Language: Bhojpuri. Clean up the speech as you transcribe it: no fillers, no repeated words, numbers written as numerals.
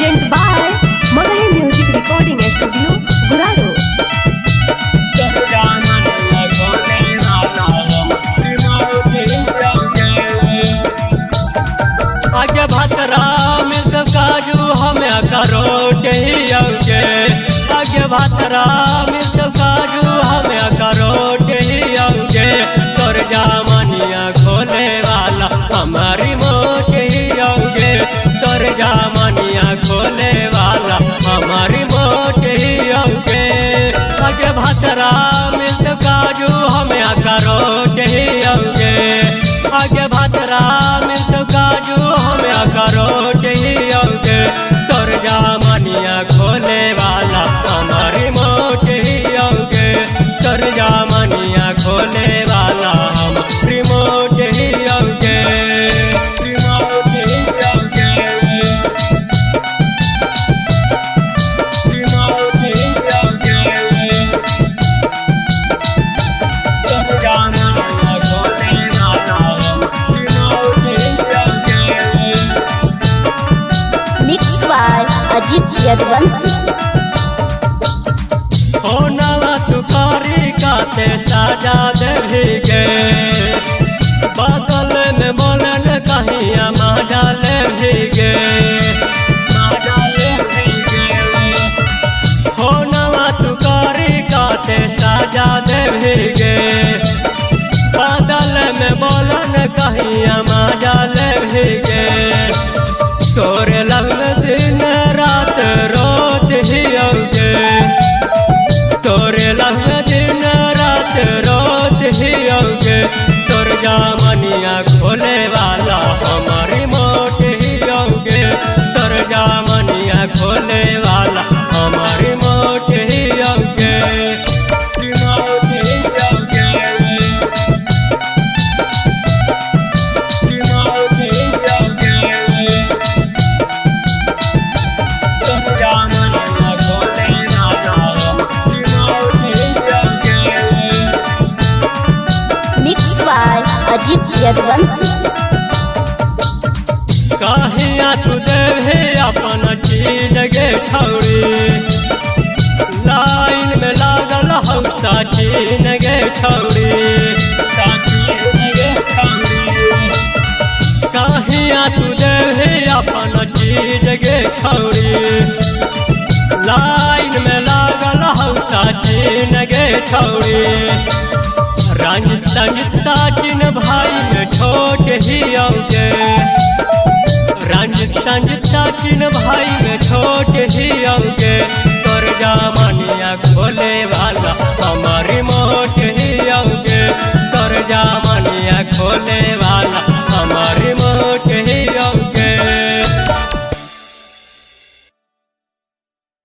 present by Magahi Music Recording Studio, Guraro. आगे भतरा में तो काजू हमें करोटे आगे आगे भतरा में तो काजू हमें करोटे आगे तोर जामनिया खोले वाला हमारी मोटे आगे तोर जामनिया खोले वाला हमारी मोटे आगे आगे भतरा में तो काजू हमें करोटे आगे आगे भतरा में तो काजू हमें करोटे आगे तोर जामनिया खोले वाला हमारी मोटे आगे तोर जामनिया खोले वाला हमारी मोटे आगे Mixed by Ajit Yadvansi. हो नवा तुकारी काते साजा दे भीगे बादल में बोलन कहीं माजा ले भीगे हो नवा तुकारी काते साजा दे भीगे बादल में बोलन कहीं माजा ले भीगे तोरे लग दिन रात रोज ही आगे तोरे लग दिन रात रोज ही आगे तोर जामनिया खोले वाला हमारी मोटे ही आगे तोर जामनिया खोले वाला हमारी मोटे ही आगे Mixed by Ajit Yadvansi. कहिया तू देवे अपन चीज गे ठौरी लाइन में लागल हौ साचीन गे ठौरी कहिया तू देवे अपन चीज गे ठौरी लाइन में लागल हौ साचीन गे ठौरी रंजित संजित साचिन भाई में छोट ही आगे रंजित संजित साचिन भाई में छोट ही आगे